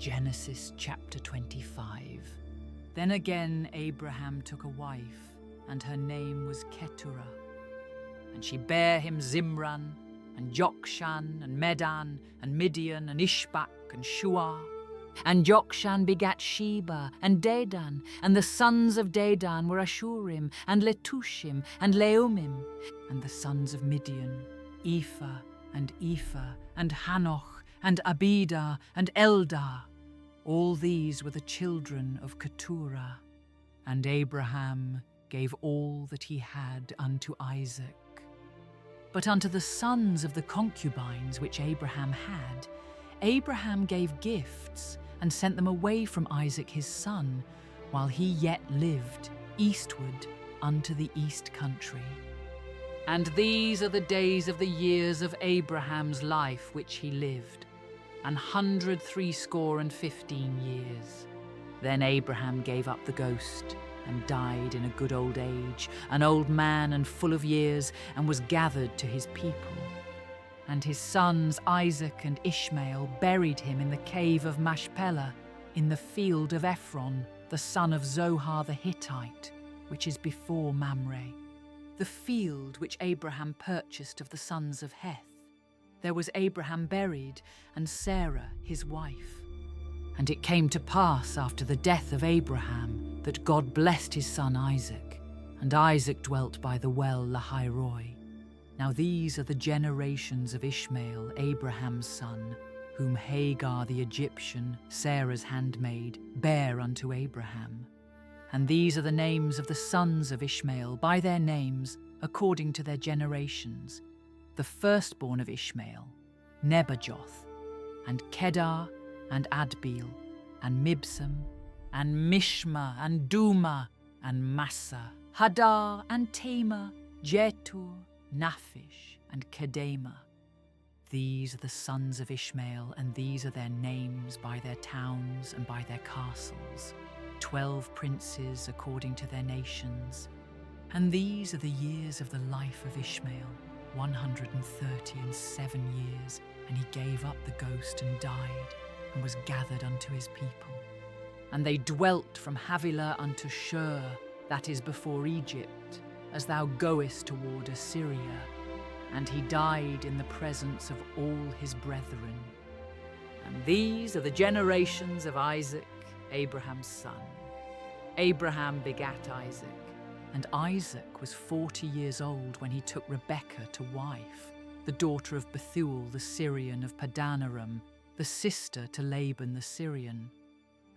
Genesis chapter 25. Then again Abraham took a wife, and her name was Keturah. And she bare him Zimran, and Jokshan, and Medan, and Midian, and Ishbak, and Shuah. And Jokshan begat Sheba, and Dedan, and the sons of Dedan were Ashurim, and Letushim, and Leumim. And the sons of Midian, Ephah, and Hanoch, and Abidah, and Eldah. All these were the children of Keturah. And Abraham gave all that he had unto Isaac. But unto the sons of the concubines which Abraham had, Abraham gave gifts, and sent them away from Isaac his son, while he yet lived, eastward unto the east country. And these are the days of the years of Abraham's life which he lived, 160 years. Then Abraham gave up the ghost, and died in a good old age, an old man and full of years, and was gathered to his people. And his sons Isaac and Ishmael buried him in the cave of Machpelah, in the field of Ephron, the son of Zohar the Hittite, which is before Mamre, the field which Abraham purchased of the sons of Heth. There was Abraham buried, and Sarah his wife. And it came to pass after the death of Abraham that God blessed his son Isaac, and Isaac dwelt by the well Lahairoi. Now these are the generations of Ishmael, Abraham's son, whom Hagar the Egyptian, Sarah's handmaid, bare unto Abraham. And these are the names of the sons of Ishmael by their names, according to their generations. The firstborn of Ishmael, Nebajoth, and Kedar, and Adbeel, and Mibsam, and Mishma, and Duma, and Massa, Hadar, and Tamar, Jetur, Naphish, and Kedema. These are the sons of Ishmael, and these are their names by their towns and by their castles, 12 princes according to their nations. And these are the years of the life of Ishmael, 137 years, and he gave up the ghost and died, and was gathered unto his people. And they dwelt from Havilah unto Shur, that is before Egypt, as thou goest toward Assyria. And he died in the presence of all his brethren. And these are the generations of Isaac, Abraham's son. Abraham begat Isaac, and Isaac was 40 years old when he took Rebekah to wife, the daughter of Bethuel the Syrian of Padanaram, the sister to Laban the Syrian.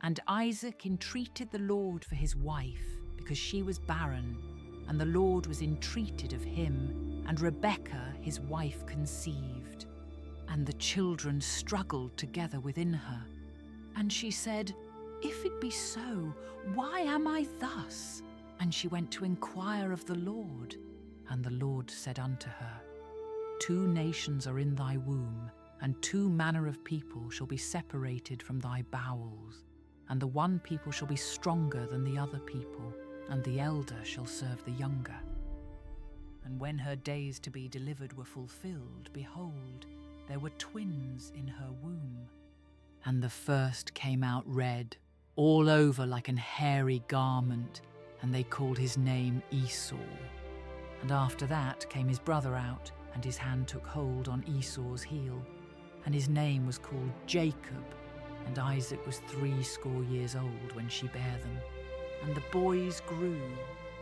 And Isaac entreated the Lord for his wife, because she was barren, and the Lord was entreated of him, and Rebekah his wife conceived. And the children struggled together within her. And she said, If it be so, why am I thus? And she went to inquire of the Lord. And the Lord said unto her, 2 nations are in thy womb, and 2 manner of people shall be separated from thy bowels. And the one people shall be stronger than the other people, and the elder shall serve the younger. And when her days to be delivered were fulfilled, behold, there were twins in her womb. And the first came out red, all over like an hairy garment, and they called his name Esau. And after that came his brother out, and his hand took hold on Esau's heel, and his name was called Jacob. And Isaac was 80 years old when she bare them. And the boys grew,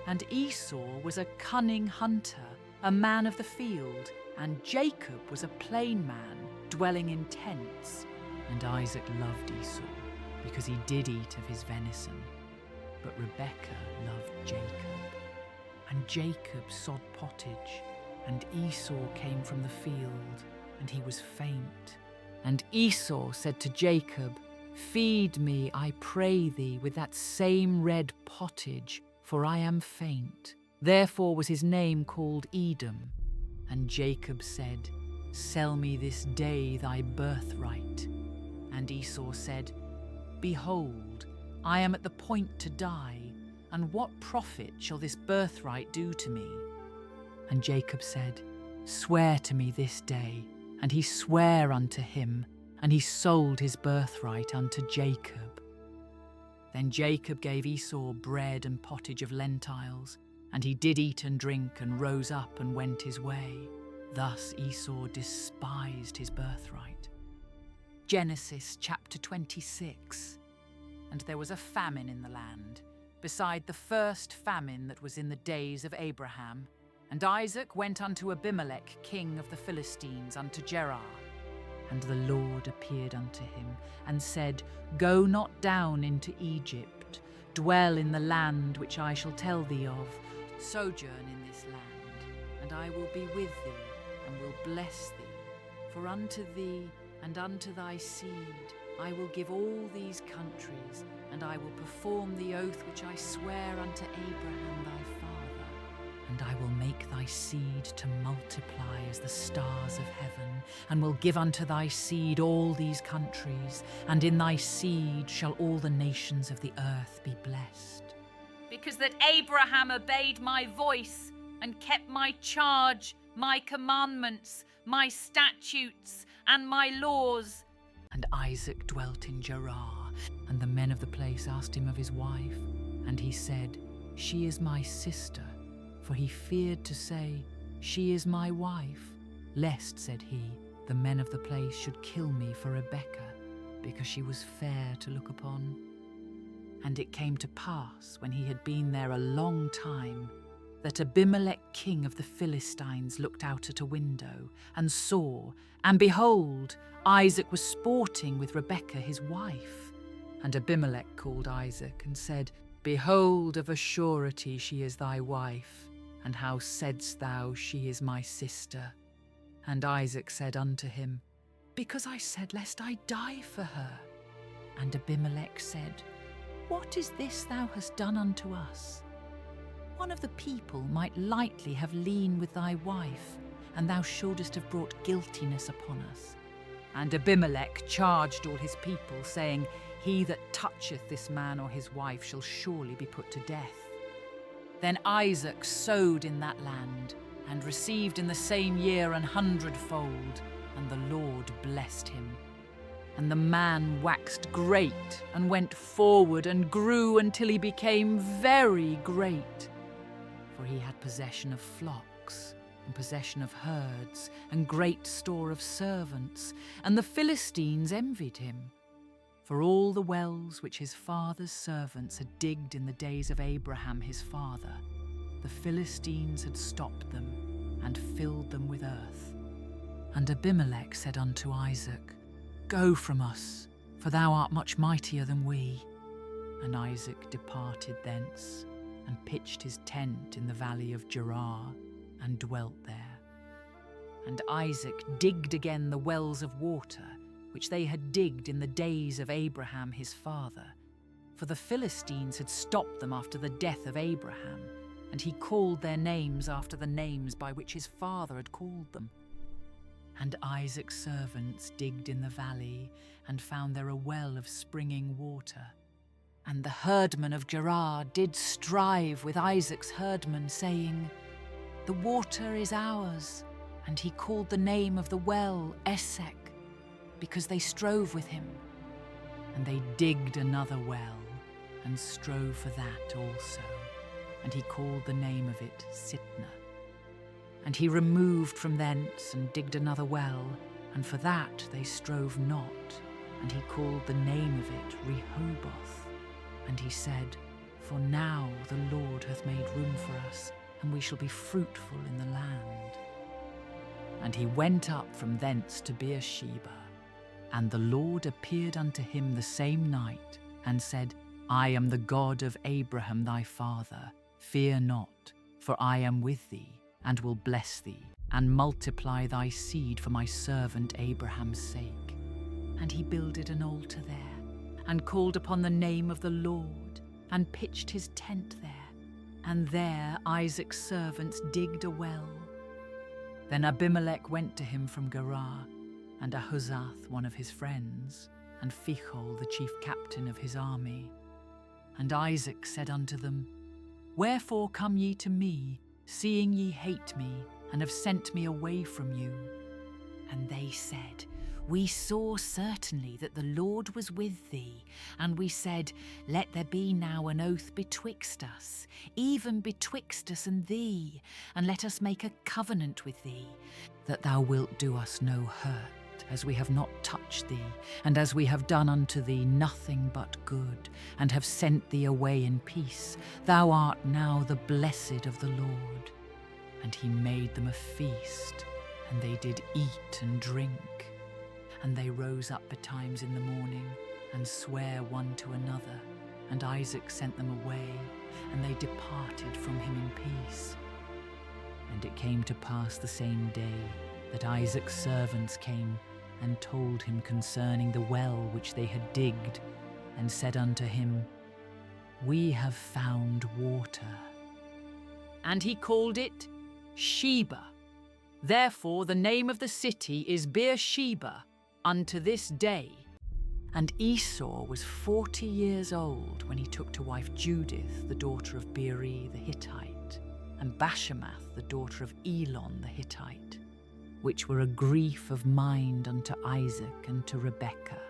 and Esau was a cunning hunter, a man of the field, and Jacob was a plain man, dwelling in tents. And Isaac loved Esau, because he did eat of his venison. But Rebekah loved Jacob. And Jacob sod pottage, and Esau came from the field, and he was faint. And Esau said to Jacob, Feed me, I pray thee, with that same red pottage, for I am faint. Therefore was his name called Edom. And Jacob said, Sell me this day thy birthright. And Esau said, Behold, I am at the point to die, and what profit shall this birthright do to me? And Jacob said, Swear to me this day. And he sware unto him, and he sold his birthright unto Jacob. Then Jacob gave Esau bread and pottage of lentiles, and he did eat and drink and rose up and went his way. Thus Esau despised his birthright. Genesis chapter 26. And there was a famine in the land, beside the first famine that was in the days of Abraham. And Isaac went unto Abimelech, king of the Philistines, unto Gerar. And the Lord appeared unto him, and said, Go not down into Egypt, dwell in the land which I shall tell thee of, sojourn in this land, and I will be with thee, and will bless thee. For unto thee and unto thy seed I will give all these countries, and I will perform the oath which I swear unto Abraham thy father. And I will make thy seed to multiply as the stars of heaven, and will give unto thy seed all these countries, and in thy seed shall all the nations of the earth be blessed. Because that Abraham obeyed my voice, and kept my charge, my commandments, my statutes, and my laws. And Isaac dwelt in Gerar, and the men of the place asked him of his wife, and he said, She is my sister. For he feared to say, She is my wife, lest, said he, the men of the place should kill me for Rebekah, because she was fair to look upon. And it came to pass, when he had been there a long time, that Abimelech king of the Philistines looked out at a window, and saw, and behold, Isaac was sporting with Rebekah his wife. And Abimelech called Isaac, and said, Behold, of a surety she is thy wife. And how saidst thou, She is my sister? And Isaac said unto him, Because I said, lest I die for her. And Abimelech said, What is this thou hast done unto us? One of the people might lightly have lain with thy wife, and thou shouldest have brought guiltiness upon us. And Abimelech charged all his people, saying, He that toucheth this man or his wife shall surely be put to death. Then Isaac sowed in that land, and received in the same year 100-fold, and the Lord blessed him. And the man waxed great, and went forward, and grew until he became very great. For he had possession of flocks, and possession of herds, and great store of servants, and the Philistines envied him. For all the wells which his father's servants had digged in the days of Abraham his father, the Philistines had stopped them, and filled them with earth. And Abimelech said unto Isaac, Go from us, for thou art much mightier than we. And Isaac departed thence, and pitched his tent in the valley of Gerar, and dwelt there. And Isaac digged again the wells of water, which they had digged in the days of Abraham his father. For the Philistines had stopped them after the death of Abraham, and he called their names after the names by which his father had called them. And Isaac's servants digged in the valley, and found there a well of springing water. And the herdmen of Gerar did strive with Isaac's herdmen, saying, The water is ours. And he called the name of the well Esek, because they strove with him. And they digged another well, and strove for that also. And he called the name of it Sitnah. And he removed from thence, and digged another well, and for that they strove not. And he called the name of it Rehoboth. And he said, For now the Lord hath made room for us, and we shall be fruitful in the land. And he went up from thence to Beersheba. And the Lord appeared unto him the same night, and said, I am the God of Abraham thy father. Fear not, for I am with thee, and will bless thee, and multiply thy seed for my servant Abraham's sake. And he builded an altar there, and called upon the name of the Lord, and pitched his tent there. And there Isaac's servants digged a well. Then Abimelech went to him from Gerar, and Ahuzath one of his friends, and Phicol the chief captain of his army. And Isaac said unto them, Wherefore come ye to me, seeing ye hate me, and have sent me away from you? And they said, We saw certainly that the Lord was with thee, and we said, Let there be now an oath betwixt us, even betwixt us and thee, and let us make a covenant with thee, that thou wilt do us no hurt, as we have not touched thee, and as we have done unto thee nothing but good, and have sent thee away in peace. Thou art now the blessed of the Lord. And he made them a feast, and they did eat and drink. And they rose up betimes in the morning, and sware one to another. And Isaac sent them away, and they departed from him in peace. And it came to pass the same day that Isaac's servants came and told him concerning the well which they had digged, and said unto him, We have found water. And he called it Sheba. Therefore the name of the city is Beersheba unto this day. And Esau was 40 years old when he took to wife Judith, the daughter of Beeri the Hittite, and Bashemath, the daughter of Elon the Hittite, which were a grief of mind unto Isaac and to Rebekah.